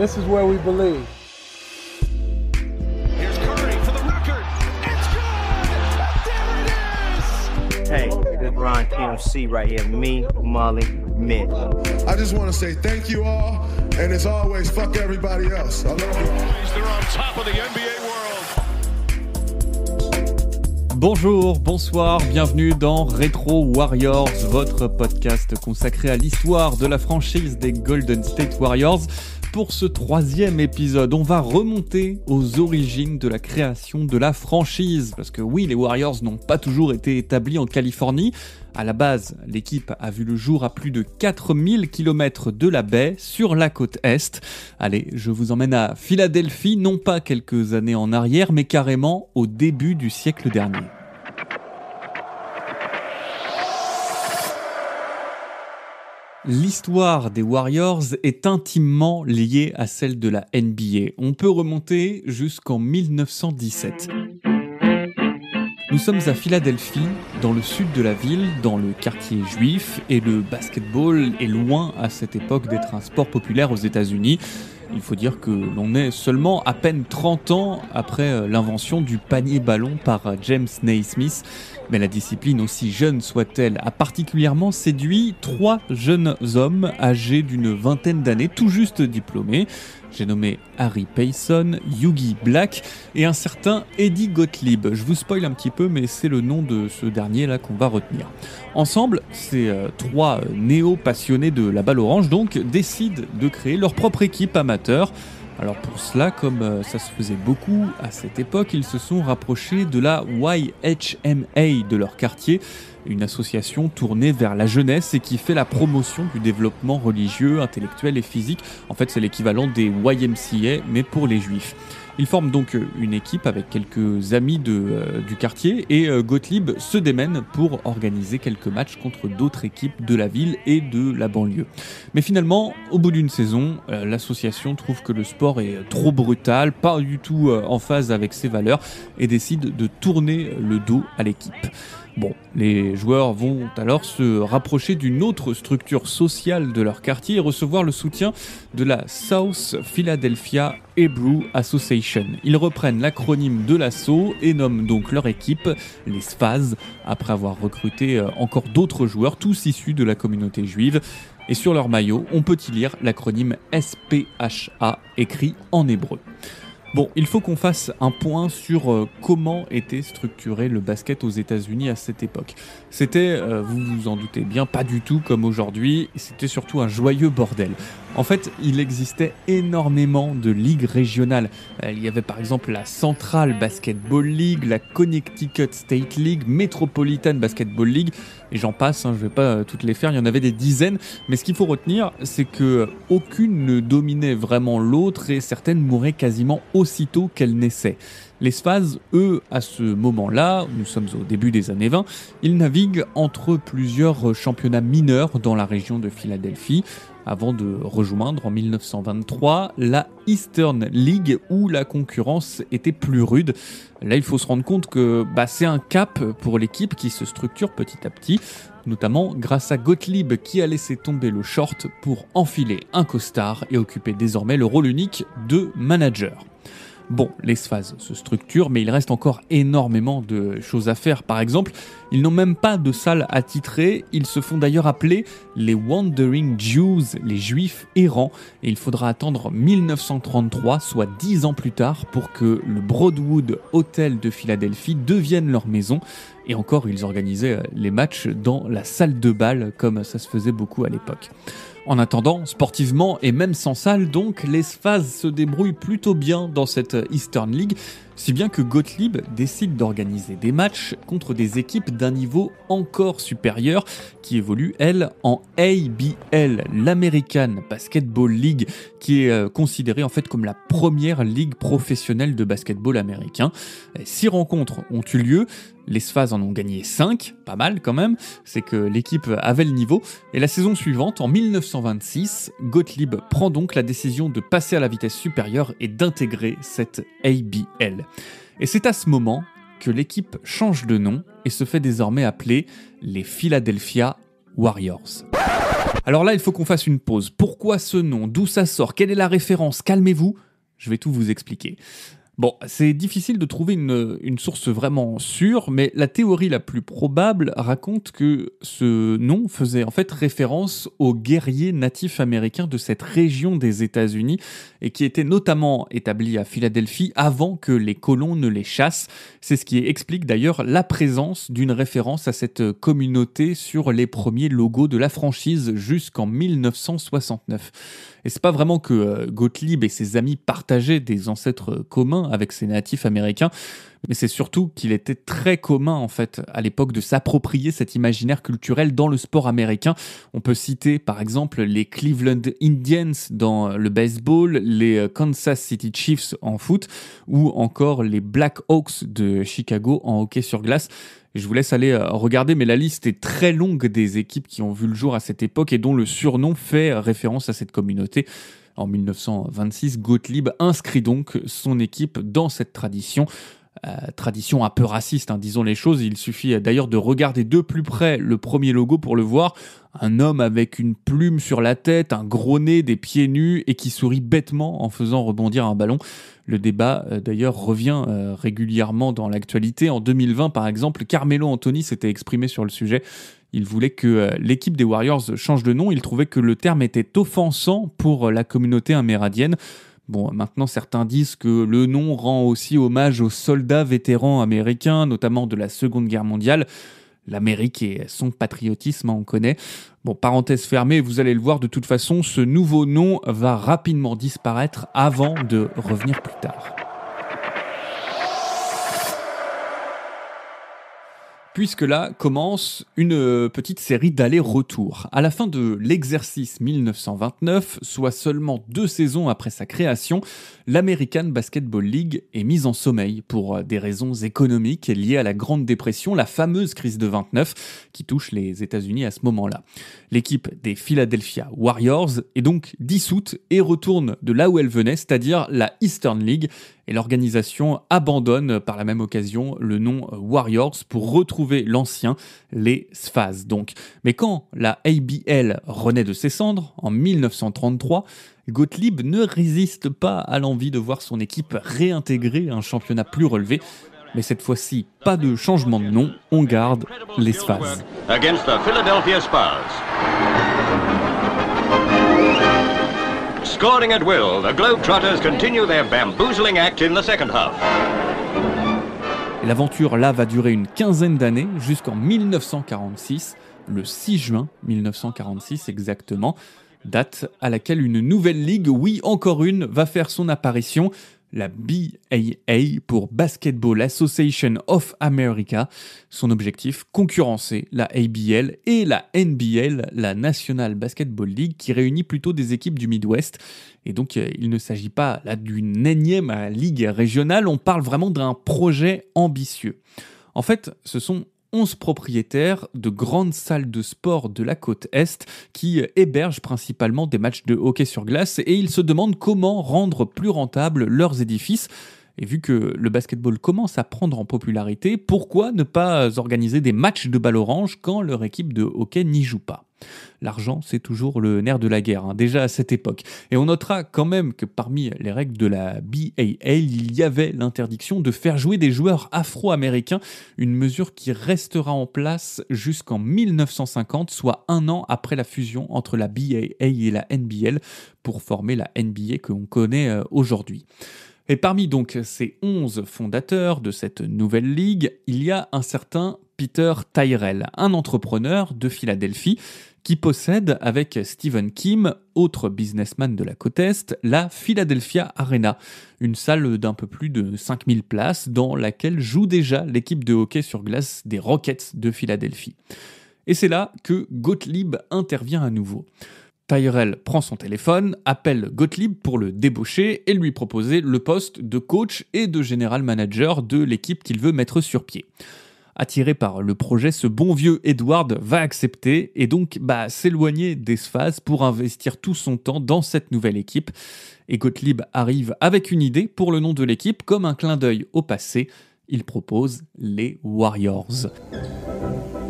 This is where we believe. Here's Curry for the record. It's good! There it is! Hey, this is Ron TMC right here. Me, Molly, Mitch. I just want to say thank you all, and as always, fuck everybody else. I love you. They're on top of the NBA world. Bonjour, bonsoir, bienvenue dans Retro Warriors, votre podcast consacré à l'histoire de la franchise des Golden State Warriors. Pour ce 3e épisode, on va remonter aux origines de la création de la franchise. Parce que oui, les Warriors n'ont pas toujours été établis en Californie. À la base, l'équipe a vu le jour à plus de 4000 km de la baie, sur la côte Est. Allez, je vous emmène à Philadelphie, non pas quelques années en arrière, mais carrément au début du siècle dernier. L'histoire des Warriors est intimement liée à celle de la NBA. On peut remonter jusqu'en 1917. Nous sommes à Philadelphie, dans le sud de la ville, dans le quartier juif, et le basketball est loin à cette époque d'être un sport populaire aux États-Unis. Il faut dire que l'on est seulement à peine 30 ans après l'invention du panier ballon par James Naismith. Mais la discipline, aussi jeune soit-elle, a particulièrement séduit 3 jeunes hommes âgés d'une vingtaine d'années, tout juste diplômés. J'ai nommé Harry Payson, Yogi Black et un certain Eddie Gottlieb. Je vous spoil un petit peu, mais c'est le nom de ce dernier-là qu'on va retenir. Ensemble, ces 3 néo-passionnés de la balle orange donc décident de créer leur propre équipe amateur. Alors pour cela, comme ça se faisait beaucoup à cette époque, ils se sont rapprochés de la YHMA de leur quartier, une association tournée vers la jeunesse et qui fait la promotion du développement religieux, intellectuel et physique. En fait, c'est l'équivalent des YMCA, mais pour les juifs. Ils forment donc une équipe avec quelques amis du quartier et Gottlieb se démène pour organiser quelques matchs contre d'autres équipes de la ville et de la banlieue. Mais finalement, au bout d'une saison, l'association trouve que le sport est trop brutal, pas du tout en phase avec ses valeurs et décide de tourner le dos à l'équipe. Bon, les joueurs vont alors se rapprocher d'une autre structure sociale de leur quartier et recevoir le soutien de la South Philadelphia Hebrew Association. Ils reprennent l'acronyme de l'assaut et nomment donc leur équipe les Sphaz, après avoir recruté encore d'autres joueurs, tous issus de la communauté juive. Et sur leur maillot, on peut y lire l'acronyme SPHA, écrit en hébreu. Bon, il faut qu'on fasse un point sur comment était structuré le basket aux États-Unis à cette époque. C'était, vous vous en doutez bien, pas du tout comme aujourd'hui, c'était surtout un joyeux bordel. En fait, il existait énormément de ligues régionales. Il y avait par exemple la Central Basketball League, la Connecticut State League, Metropolitan Basketball League, et j'en passe, je vais pas toutes les faire, il y en avait des dizaines, mais ce qu'il faut retenir, c'est que aucune ne dominait vraiment l'autre et certaines mouraient quasiment aussitôt qu'elles naissaient. Les Sphaz, eux, à ce moment-là, nous sommes au début des années 20, ils naviguent entre plusieurs championnats mineurs dans la région de Philadelphie, avant de rejoindre en 1923 la Eastern League où la concurrence était plus rude. Là, il faut se rendre compte que c'est un cap pour l'équipe qui se structure petit à petit, notamment grâce à Gottlieb qui a laissé tomber le short pour enfiler un costard et occuper désormais le rôle unique de manager. Bon, les Sphaz se structurent, mais il reste encore énormément de choses à faire. Par exemple, ils n'ont même pas de salle attitrée. Ils se font d'ailleurs appeler les Wandering Jews, les Juifs errants. Et il faudra attendre 1933, soit 10 ans plus tard, pour que le Broadwood Hotel de Philadelphie devienne leur maison. Et encore, ils organisaient les matchs dans la salle de bal, comme ça se faisait beaucoup à l'époque. En attendant, sportivement et même sans salle, donc, les Sphaz se débrouillent plutôt bien dans cette Eastern League, si bien que Gottlieb décide d'organiser des matchs contre des équipes d'un niveau encore supérieur qui évoluent, elles, en ABL, l'American Basketball League, qui est considérée en fait comme la première ligue professionnelle de basketball américain. 6 rencontres ont eu lieu, les Sphaz en ont gagné 5, pas mal quand même, c'est que l'équipe avait le niveau, et la saison suivante, en 1926, Gottlieb prend donc la décision de passer à la vitesse supérieure et d'intégrer cette ABL. Et c'est à ce moment que l'équipe change de nom et se fait désormais appeler les Philadelphia Warriors. Alors là, il faut qu'on fasse une pause. Pourquoi ce nom? D'où ça sort? Quelle est la référence? Calmez-vous, je vais tout vous expliquer. Bon, c'est difficile de trouver une source vraiment sûre, mais la théorie la plus probable raconte que ce nom faisait en fait référence aux guerriers natifs américains de cette région des États-Unis et qui étaient notamment établis à Philadelphie avant que les colons ne les chassent. C'est ce qui explique d'ailleurs la présence d'une référence à cette communauté sur les premiers logos de la franchise jusqu'en 1969. Et c'est pas vraiment que Gottlieb et ses amis partageaient des ancêtres communs avec ces natifs américains, mais c'est surtout qu'il était très commun en fait à l'époque de s'approprier cet imaginaire culturel dans le sport américain. On peut citer par exemple les Cleveland Indians dans le baseball, les Kansas City Chiefs en foot ou encore les Black Hawks de Chicago en hockey sur glace. Je vous laisse aller regarder, mais la liste est très longue des équipes qui ont vu le jour à cette époque et dont le surnom fait référence à cette communauté. En 1926, Gottlieb inscrit donc son équipe dans cette tradition. Tradition un peu raciste, disons les choses. Il suffit d'ailleurs de regarder de plus près le premier logo pour le voir. Un homme avec une plume sur la tête, un gros nez, des pieds nus et qui sourit bêtement en faisant rebondir un ballon. Le débat d'ailleurs revient régulièrement dans l'actualité. En 2020 par exemple, Carmelo Anthony s'était exprimé sur le sujet. Il voulait que l'équipe des Warriors change de nom. Il trouvait que le terme était offensant pour la communauté amérindienne. Bon, maintenant, certains disent que le nom rend aussi hommage aux soldats vétérans américains, notamment de la Seconde Guerre mondiale. L'Amérique et son patriotisme, on connaît. Bon, parenthèse fermée, vous allez le voir, de toute façon, ce nouveau nom va rapidement disparaître avant de revenir plus tard. Puisque là commence une petite série d'allers-retours. À la fin de l'exercice 1929, soit seulement 2 saisons après sa création, l'American Basketball League est mise en sommeil pour des raisons économiques liées à la Grande Dépression, la fameuse crise de 29 qui touche les États-Unis à ce moment-là. L'équipe des Philadelphia Warriors est donc dissoute et retourne de là où elle venait, c'est-à-dire la Eastern League, et l'organisation abandonne par la même occasion le nom Warriors pour retrouver l'ancien, les Sfaz donc. Mais quand la ABL renaît de ses cendres, en 1933, Gottlieb ne résiste pas à l'envie de voir son équipe réintégrer un championnat plus relevé. Mais cette fois-ci, pas de changement de nom, on garde les Sfaz. Against the Philadelphia Spurs. Scoring at will, the Globetrotters continue their bamboozling act in the second half. L'aventure là va durer une quinzaine d'années jusqu'en 1946, le 6 juin 1946 exactement, date à laquelle une nouvelle ligue, oui encore une, va faire son apparition, la BAA pour Basketball Association of America. Son objectif, concurrencer la ABL et la NBL, la National Basketball League, qui réunit plutôt des équipes du Midwest. Et donc, il ne s'agit pas là d'une énième ligue régionale, on parle vraiment d'un projet ambitieux. En fait, ce sont 11 propriétaires de grandes salles de sport de la côte Est qui hébergent principalement des matchs de hockey sur glace et ils se demandent comment rendre plus rentables leurs édifices. Et vu que le basketball commence à prendre en popularité, pourquoi ne pas organiser des matchs de balle orange quand leur équipe de hockey n'y joue pas ? L'argent, c'est toujours le nerf de la guerre, déjà à cette époque. Et on notera quand même que parmi les règles de la BAA, il y avait l'interdiction de faire jouer des joueurs afro-américains, une mesure qui restera en place jusqu'en 1950, soit 1 an après la fusion entre la BAA et la NBL, pour former la NBA que l'on connaît aujourd'hui. Et parmi donc ces 11 fondateurs de cette nouvelle ligue, il y a un certain Peter Tyrrell, un entrepreneur de Philadelphie qui possède avec Stephen Kim, autre businessman de la côte Est, la Philadelphia Arena, une salle d'un peu plus de 5000 places dans laquelle joue déjà l'équipe de hockey sur glace des Rockets de Philadelphie. Et c'est là que Gottlieb intervient à nouveau. Tyrrell prend son téléphone, appelle Gottlieb pour le débaucher et lui proposer le poste de coach et de general manager de l'équipe qu'il veut mettre sur pied. Attiré par le projet, ce bon vieux Edward va accepter et donc s'éloigner des Sfaz pour investir tout son temps dans cette nouvelle équipe. Et Gottlieb arrive avec une idée pour le nom de l'équipe, comme un clin d'œil au passé. Il propose les Warriors.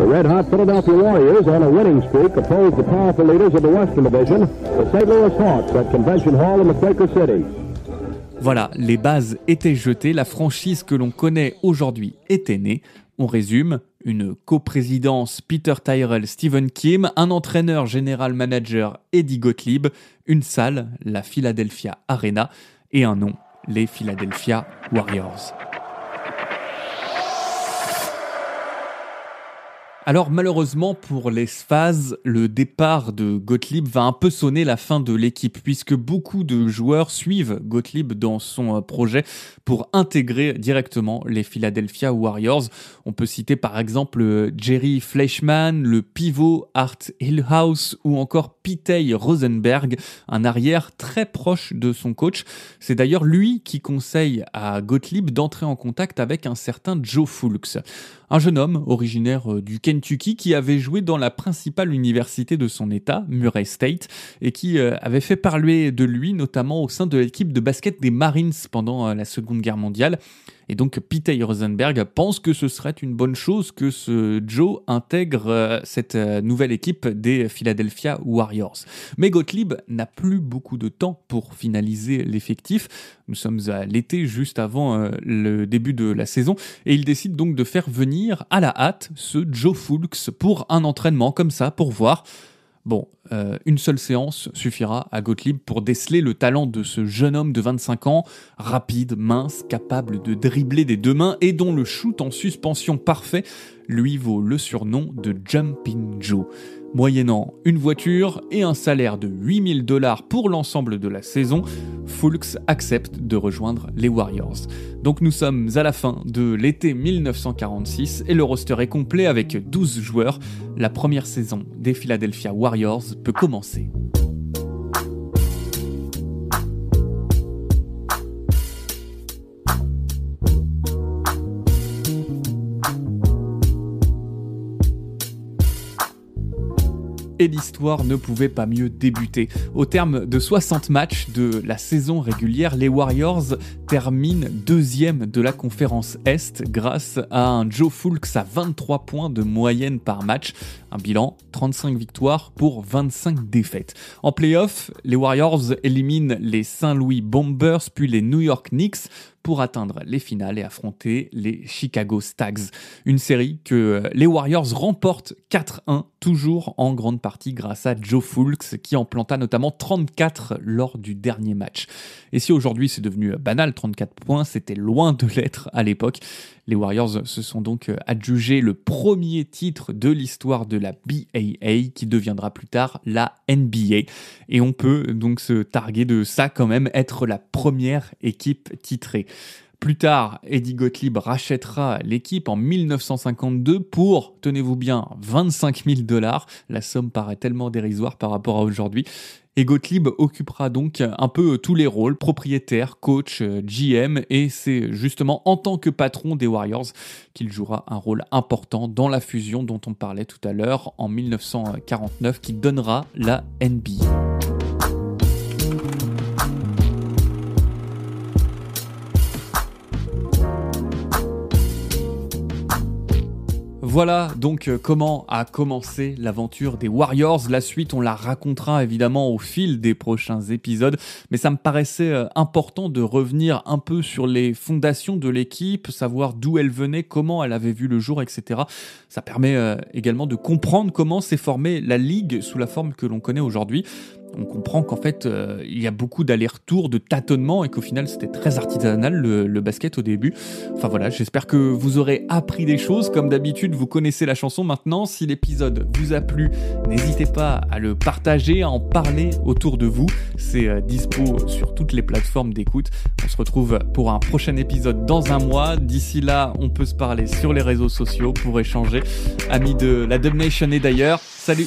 The red-hot Philadelphia Warriors on a winning streak oppose the powerful leaders of the Western Division, the St. Louis Hawks at Convention Hall in the Quaker City. Voilà, les bases étaient jetées, la franchise que l'on connaît aujourd'hui était née. On résume, une coprésidence Peter Tyrrell, Stephen Kim, un entraîneur général-manager Eddie Gottlieb, une salle, la Philadelphia Arena, et un nom, les Philadelphia Warriors. Alors malheureusement pour les Spaz, le départ de Gottlieb va un peu sonner la fin de l'équipe puisque beaucoup de joueurs suivent Gottlieb dans son projet pour intégrer directement les Philadelphia Warriors. On peut citer par exemple Jerry Fleischmann, le pivot Art Hillhouse ou encore Pitey Rosenberg, un arrière très proche de son coach. C'est d'ailleurs lui qui conseille à Gottlieb d'entrer en contact avec un certain Joe Fulks. Un jeune homme originaire du Kentucky qui avait joué dans la principale université de son état, Murray State, et qui avait fait parler de lui notamment au sein de l'équipe de basket des Marines pendant la Seconde Guerre mondiale. Et donc Pitey Rosenberg pense que ce serait une bonne chose que ce Joe intègre cette nouvelle équipe des Philadelphia Warriors. Mais Gottlieb n'a plus beaucoup de temps pour finaliser l'effectif. Nous sommes à l'été, juste avant le début de la saison, et il décide donc de faire venir à la hâte ce Joe Fulks pour un entraînement comme ça, pour voir. Bon, une seule séance suffira à Gottlieb pour déceler le talent de ce jeune homme de 25 ans, rapide, mince, capable de dribbler des deux mains et dont le shoot en suspension parfait lui vaut le surnom de Jumping Joe. Moyennant une voiture et un salaire de $8 000 pour l'ensemble de la saison, Fulks accepte de rejoindre les Warriors. Donc nous sommes à la fin de l'été 1946 et le roster est complet avec 12 joueurs. La première saison des Philadelphia Warriors peut commencer. Et l'histoire ne pouvait pas mieux débuter. Au terme de 60 matchs de la saison régulière, les Warriors terminent deuxième de la conférence Est grâce à un Joe Fulks à 23 points de moyenne par match. Un bilan, 35 victoires pour 25 défaites. En play-off, les Warriors éliminent les St. Louis Bombers puis les New York Knicks pour atteindre les finales et affronter les Chicago Stags. Une série que les Warriors remportent 4-1, toujours en grande partie grâce à Joe Fulks qui en planta notamment 34 lors du dernier match. Et si aujourd'hui c'est devenu banal, 34 points, c'était loin de l'être à l'époque. Les Warriors se sont donc adjugés le premier titre de l'histoire de la BAA qui deviendra plus tard la NBA. Et on peut donc se targuer de ça quand même, être la première équipe titrée. Plus tard, Eddie Gottlieb rachètera l'équipe en 1952 pour, tenez-vous bien, $25 000. La somme paraît tellement dérisoire par rapport à aujourd'hui. Et Gottlieb occupera donc un peu tous les rôles, propriétaire, coach, GM, et c'est justement en tant que patron des Warriors qu'il jouera un rôle important dans la fusion dont on parlait tout à l'heure en 1949 qui donnera la NBA. Voilà donc comment a commencé l'aventure des Warriors. La suite, on la racontera évidemment au fil des prochains épisodes, mais ça me paraissait important de revenir un peu sur les fondations de l'équipe, savoir d'où elle venait, comment elle avait vu le jour, etc. Ça permet également de comprendre comment s'est formée la ligue sous la forme que l'on connaît aujourd'hui. On comprend qu'en fait, il y a beaucoup d'allers-retours, de tâtonnements et qu'au final, c'était très artisanal le basket au début. Enfin voilà, j'espère que vous aurez appris des choses. Comme d'habitude, vous connaissez la chanson maintenant. Si l'épisode vous a plu, n'hésitez pas à le partager, à en parler autour de vous. C'est dispo sur toutes les plateformes d'écoute. On se retrouve pour un prochain épisode dans un mois. D'ici là, on peut se parler sur les réseaux sociaux pour échanger. Amis de la Dub Nation et d'ailleurs, salut!